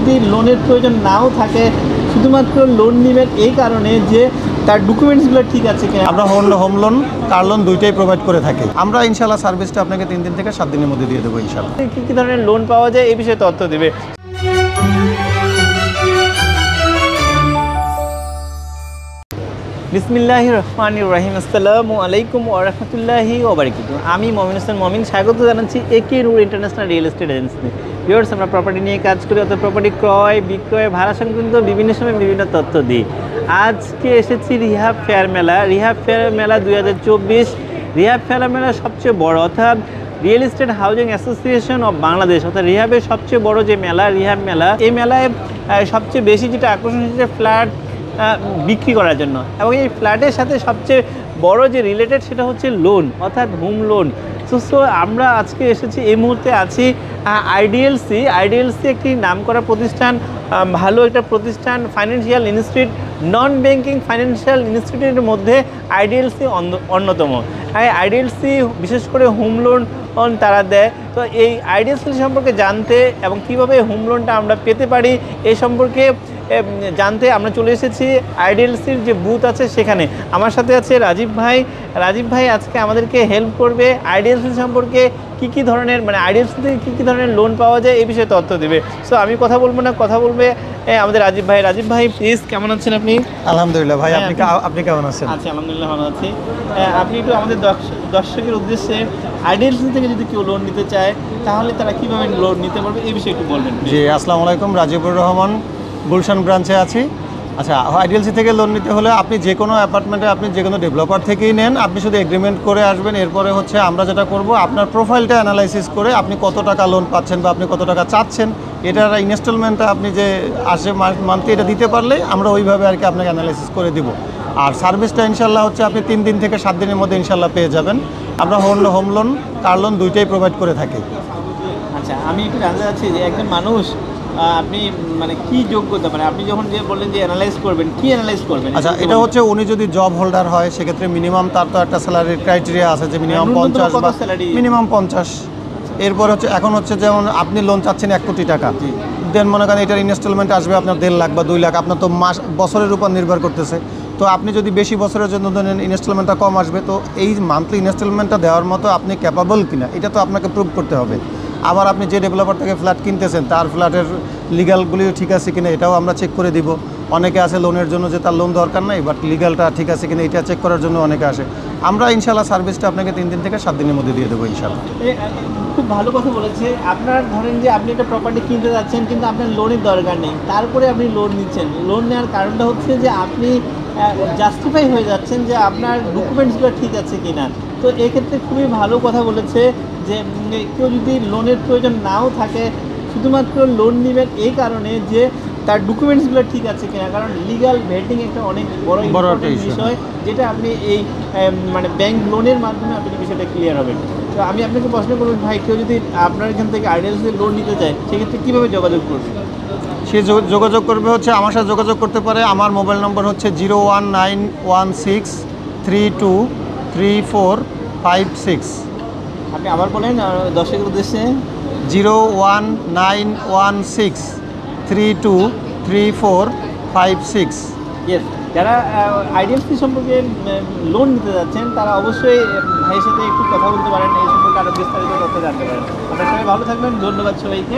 যদি লোনের প্রয়োজন নাও থাকে, শুধুমাত্র লোন নেবেন এই কারণে যে তার ডকুমেন্টসগুলো ঠিক আছে কিনা। আমরা হোম লোন, কার লোন দুইটাই প্রোভাইড করে থাকি। আমরা ইনশাআল্লাহ সার্ভিসটা আপনাকে 3 দিন থেকে 7 দিনের মধ্যে দিয়ে দেবো ইনশাআল্লাহ। কী ধরনের লোন পাওয়া যায় এই বিষয়ে তথ্য দেবে। বিসমিল্লাহির রহমানির রহিম। আসসালামু আলাইকুম ওয়া রাহমাতুল্লাহি ওয়া বারাকাতুহু। আমি মমিন হোসেন মমিন, স্বাগত জানাচ্ছি A K Noor international real estate agency. Viewers, আমরা প্রপার্টি নিয়ে কাজ করি, অর্থাৎ প্রপার্টি ক্রয় বিক্রয় ভাড়া সংক্রান্ত বিভিন্ন সময় বিভিন্ন তথ্য দিই। আজকে এসেছি রিহাব ফেয়ার মেলা। রিহাব ফেয়ার মেলা 2024। রিহাব ফেয়ার মেলা সবচেয়ে বড়, অর্থাৎ real estate housing association of Bangladesh, অর্থাৎ রিহাবের সবচেয়ে বড় যে মেলা, রিহাব মেলা। এই মেলায় সবচেয়ে বেশি যেটা আকর্ষণ হচ্ছে ফ্ল্যাট বিক্রি করার জন্য, এবং এই ফ্ল্যাটের সাথে সবচেয়ে বড় যে রিলেটেড সেটা হচ্ছে লোন, অর্থাৎ হোম লোন। সো আমরা আজকে এসেছি, এই মুহূর্তে আছি আইডিএলসি। আইডিএলসি একটি নামকরা প্রতিষ্ঠান, ভালো একটা প্রতিষ্ঠান, financial institute, non banking financial ইনস্টিটিউটের মধ্যে আইডিএলসি অন্যতম। আইডিএলসি বিশেষ করে হোম লোন তারা দেয়। তো এই আইডিএলসি সম্পর্কে জানতে এবং কীভাবে হোম লোনটা আমরা পেতে পারি এই সম্পর্কে জানতে আমরা চলে এসেছি আইডিএলসির যে বুথ আছে সেখানে। আমার সাথে আছে রাজীব ভাই। রাজীব ভাই আজকে আমাদেরকে হেল্প করবে আইডিএলসি সম্পর্কে কী ধরনের, মানে আইডিএলসি থেকে কী ধরনের লোন পাওয়া যায় এই বিষয়ে তথ্য দেবে। সো আমি কথা বলবো না, কথা বলবে আমাদের রাজীব ভাই। রাজীব ভাই প্লিজ, কেমন আছেন আপনি? আলহামদুলিল্লাহ ভাই, আপনি কেমন আছেন? আচ্ছা, আলহামদুলিল্লাহ ভালো আছি। আপনি একটু আমাদের দর্শকের উদ্দেশ্যে আইডিএলসি থেকে যদি কেউ লোন নিতে চায় তাহলে তারা কীভাবে লোন নিতে পারবে এই বিষয়ে একটু বলবেন। জি, আসসালামু আলাইকুম। রাজিবুর রহমান, গুলশান ব্রাঞ্চে আছি। আচ্ছা, আইডিএলসি থেকে লোন নিতে হলে আপনি যে কোনো অ্যাপার্টমেন্টে, আপনি যে কোনো ডেভেলপার থেকেই নেন, আপনি শুধু এগ্রিমেন্ট করে আসবেন। এরপরে হচ্ছে আমরা যেটা করব, আপনার প্রোফাইলটা অ্যানালাইসিস করে আপনি কত টাকা লোন পাচ্ছেন বা আপনি কত টাকা চাচ্ছেন, এটার ইনস্টলমেন্টটা আপনি যে আসে মান্থলি এটা দিতে পারলে আমরা ওইভাবে আর কি আপনাকে অ্যানালাইসিস করে দিব। আর সার্ভিসটা ইনশাল্লাহ হচ্ছে আপনি 3 দিন থেকে 7 দিনের মধ্যে ইনশাল্লাহ পেয়ে যাবেন। আমরা হোম লোন, কার লোন দুইটাই প্রোভাইড করে থাকি। আচ্ছা, আমি একটু জানতে চাচ্ছি যে একজন মানুষ আপনি মানে কি যোগ্যতা, মানে আপনি যখন যে বললেন যে অ্যানালাইজ করবেন, কি অ্যানালাইজ করবেন? আচ্ছা, এটা হচ্ছে উনি যদি জব হোল্ডার হয় সেক্ষেত্রে মিনিমাম তার তো একটা স্যালারির ক্রাইটেরিয়া আছে যে মিনিমাম 50 বা মিনিমাম 50। এরপর হচ্ছে এখন হচ্ছে যেমন আপনি লোন চাচ্ছেন 1 কোটি টাকা, দেন মনে করেন এটার ইনস্টলমেন্ট আসবে আপনার 1.5 লাখ বা 2 লাখ, আপনার তো বছরের উপর নির্ভর করতেছে। তো আপনি যদি বেশি বছরের জন্য ধরেন ইনস্টলমেন্টটা কম আসবে, তো এই মান্থলি ইনস্টলমেন্টটা দেওয়ার মতো আপনি ক্যাপাবল কিনা এটা তো আপনাকে প্রুভ করতে হবে। আবার আপনি যে ডেভেলপার থেকে ফ্ল্যাট কিনতেছেন তার ফ্ল্যাটের লিগালগুলিও ঠিক আছে কিনা এটাও আমরা চেক করে দিব। অনেকে আছে লোনের জন্য যে তার লোন দরকার নাই, বাট লিগালটা ঠিক আছে কিনা এটা চেক করার জন্য অনেকে আসে। আমরা ইনশাল্লাহ সার্ভিসটা আপনাকে 3 দিন থেকে 7 দিনের মধ্যে দিয়ে দেবো ইনশাল্লাহ। খুব ভালো কথা বলেছে। আপনার ধরেন যে আপনি একটা প্রপার্টি কিনতে যাচ্ছেন কিন্তু আপনার লোনের দরকার নেই, তারপরে আপনি লোন নিচ্ছেন। লোন নেওয়ার কারণটা হচ্ছে যে আপনি জাস্টিফাই হয়ে যাচ্ছেন যে আপনার ডকুমেন্টসগুলো ঠিক আছে কিনা। তো এক্ষেত্রে খুবই ভালো কথা বলেছে যে কেউ যদি লোনের প্রয়োজন নাও থাকে, শুধুমাত্র লোন নেবেন এই কারণে যে তার ডকুমেন্টসগুলো ঠিক আছে কিনা। কারণ লিগাল ভেটিং একটা অনেক বড় বিষয়, যেটা আপনি এই মানে ব্যাংক লোনের মাধ্যমে আপনি বিষয়টা ক্লিয়ার হবেন। তো আমি আপনাকে প্রশ্ন করব, ভাই কেউ যদি আপনার এখান থেকে আইডিএলসি লোন নিতে চায় সেক্ষেত্রে কীভাবে যোগাযোগ করবে? সে যোগাযোগ করবে হচ্ছে আমার সাথে যোগাযোগ করতে পারে। আমার মোবাইল নম্বর হচ্ছে 01916323456। আপনি আবার বলেন দর্শকের উদ্দেশ্যে। 01916323456। ইয়েস, যারা আইডিএলসি সম্পর্কে লোন নিতে যাচ্ছেন তারা অবশ্যই ভাইয়ের সাথে একটু কথা বলতে পারেন, এই সম্পর্কে আরও বিস্তারিত তথ্য জানতে পারেন। আপনারা সবাই ভালো থাকবেন, ধন্যবাদ সবাইকে।